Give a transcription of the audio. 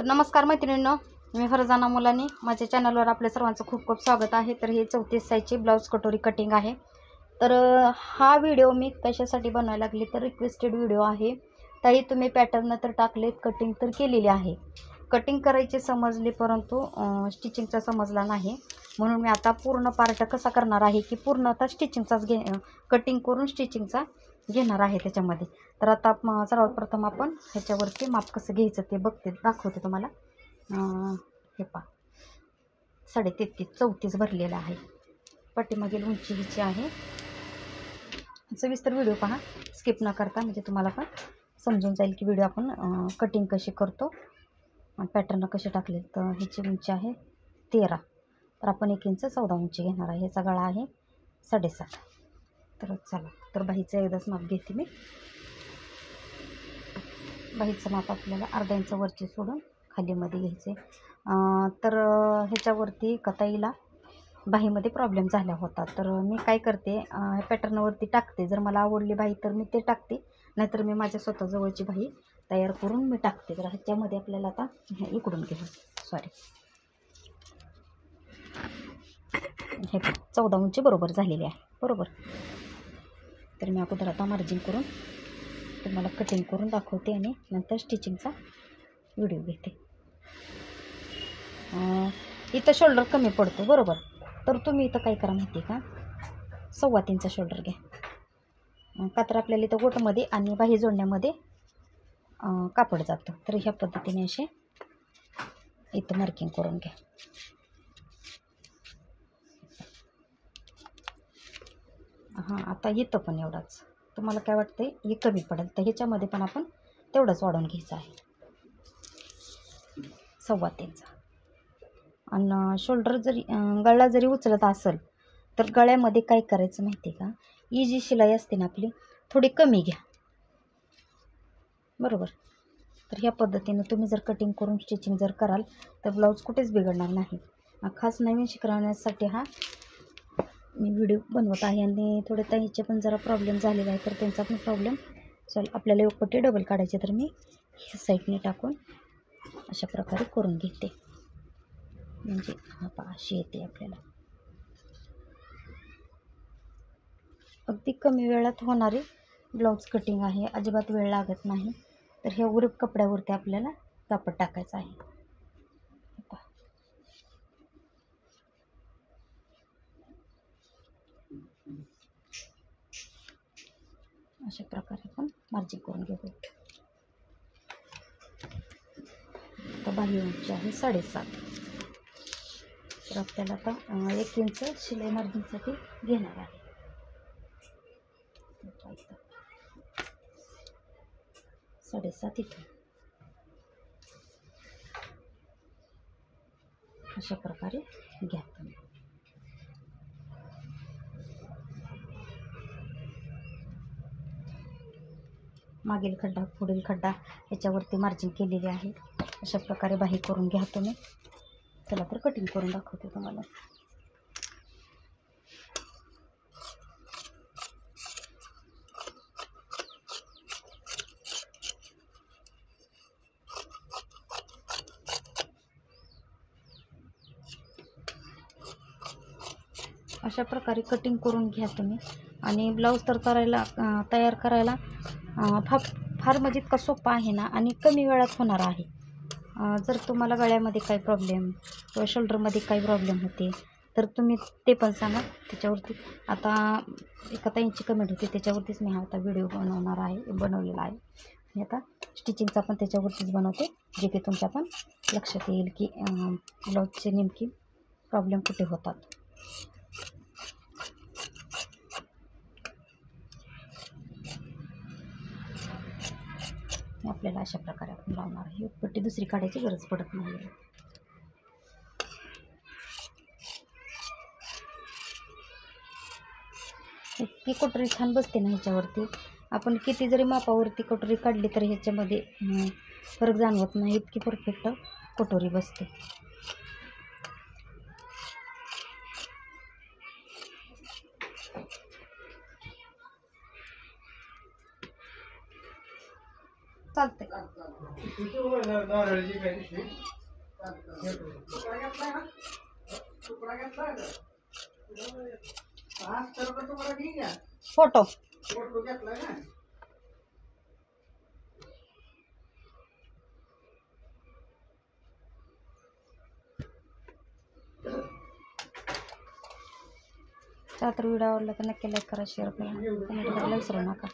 तर नमस्कार मैत्रिणींनो, मी फरजाना मुलानी. माझ्या चॅनलवर आपल्या सर्वांचं खूप खूप स्वागत आहे. तर हे 34 साईजची ब्लाऊज कटोरी कटिंग आहे. तर हा व्हिडिओ मी कशासाठी बनवायला लागली तर रिक्वेस्टेड व्हिडिओ आहे. ताई तुम्ही पॅटर्न तर टाकलेत, कटिंग तर केलेली आहे, कटिंग करायचे समजले परंतु स्टिचिंगचा समजला नाही. म्हणून मी आता पूर्ण पार्ट कसा करणार आहे की पूर्ण आता स्टिचिंगचाच कटिंग करून स्टिचिंगचा घेणार आहे त्याच्यामध्ये. तर आता सर्वात प्रथम आपण ह्याच्यावरती माप कसं घ्यायचं ते दाखवते तुम्हाला. हे पहा 33 34 भरलेलं आहे. पाठीमागील उंची ह्याची आहे. सविस्तर व्हिडिओ पहा, स्किप न करता, म्हणजे तुम्हाला पण समजून जाईल की व्हिडिओ आपण कटिंग कशी करतो आणि पॅटर्न कसे टाकले. तर ह्याची उंची आहे 13, तर आपण 1 इंच 14 उंची घेणार आहे. ह्याचा गळा आहे 7.5. तर चला, तर बाहीचं एकदाच माप घेते मी. बाहीचं माप आपल्याला अर्धा इंच वरची सोडून खालीमध्ये घ्यायचे. तर ह्याच्यावरती कताईला बाहीमध्ये प्रॉब्लेम झाला होता. तर मी काय करते, पॅटर्नवरती टाकते. जर मला आवडली बाही तर मी ते टाकते, नाहीतर मी माझ्या स्वतःजवळची बाही तयार करून मी टाकते. तर ह्याच्यामध्ये आपल्याला आता इकडून घेऊ, सॉरी, हे 14 उंची बरोबर झालेली आहे, बरोबर. तर मी अगोदर आता मार्जिन करून तुम्हाला कटिंग करून दाखवते आणि नंतर स्टिचिंगचा व्हिडिओ घेते. इथं शोल्डर कमी पडतो, बरोबर. तर तुम्ही इथं काय करा माहिती आहे का, 3.25 शोल्डर घ्या. का तर आपल्याला इथं गोटमध्ये आणि बाही जोडण्यामध्ये कापड जातं. तर ह्या पद्धतीने असे इथं मार्किंग करून घ्या. आता इथं पण एवढाच. तुम्हाला काय वाटतंय हे कमी पडेल, तर ह्याच्यामध्ये पण आपण तेवढंच वाढवून घ्यायचं आहे, 3.25. आणि शोल्डर जरी गळा जरी उचलत असेल तर गळ्यामध्ये काय करायचं माहिती आहे का, ही जी शिलाई असते ना आपली, थोडी कमी घ्या, बरोबर. तर ह्या पद्धतीने तुम्ही जर कटिंग करून स्टिचिंग जर कराल तर ब्लाऊज कुठेच बिघडणार नाही. खास नवीन शिकण्यासाठी हा मी व्हिडिओ बनवत आहे. आणि थोडे ताईचे पण जरा प्रॉब्लेम झालेला आहे, तर त्यांचा पण प्रॉब्लेम आपल्याला एक पट्टी डबल काढायची. तर मी ह्या साईडने टाकून अशा प्रकारे करून घेते, म्हणजे अशी येते आपल्याला. अगदी कमी वेळात होणारी ब्लाऊज कटिंग आहे, अजिबात वेळ लागत नाही. तर हे उरीप कपड्यावरती आपल्याला कापड टाकायचं आहे. अशा प्रकारे आपण मार्जिन करून घेऊ. तर बाही उंची आहे 7.5. तर आपल्याला आता 1 इंच शिलाई मार्जिनसाठी घेणार आहे. 7.5 इथं अशा प्रकारे घ्या तुम्ही. मागील खड्डा पुढील खड्डा ह्याच्यावरती मार्जिन केलेले आहे. अशा प्रकारे बाही करून घ्या तुम्ही. चला तर कटिंग करून दाखवते तुम्हाला. अशा प्रकारे कटिंग करून घ्या तुम्ही. आणि ब्लाऊज तर तयार करायला फार म्हणजे इतका सोपा आहे ना, आणि कमी वेळात होणार आहे. जर तुम्हाला गळ्यामध्ये काही प्रॉब्लेम किंवा शोल्डरमध्ये काही प्रॉब्लेम होते तर तुम्ही ते पण सांगा. त्याच्यावरती आता एका ताईंची कमेंट होती, त्याच्यावरतीच मी आता व्हिडिओ बनवलेला आहे. आणि आता स्टिचिंगचा पण त्याच्यावरतीच बनवते, जे की तुमच्या पण लक्षात येईल की ब्लाऊजचे नेमकी प्रॉब्लेम कुठे होतात. आपल्याला अशा प्रकारे आपण लावणार आहे. पट्टी दुसरी काढायची गरज पडत नाही. इतकी कटोरी छान बसते ना ह्याच्यावरती. आपण किती जरी मापावरती कटोरी काढली तर ह्याच्यामध्ये फरक जाणवत नाही. इतकी परफेक्ट कटोरी बसते. चालते. फोटो तर व्हिडिओ आवडला तर नक्की लाईक करा, शेअर करा, कमेंट करायला विसरू नका.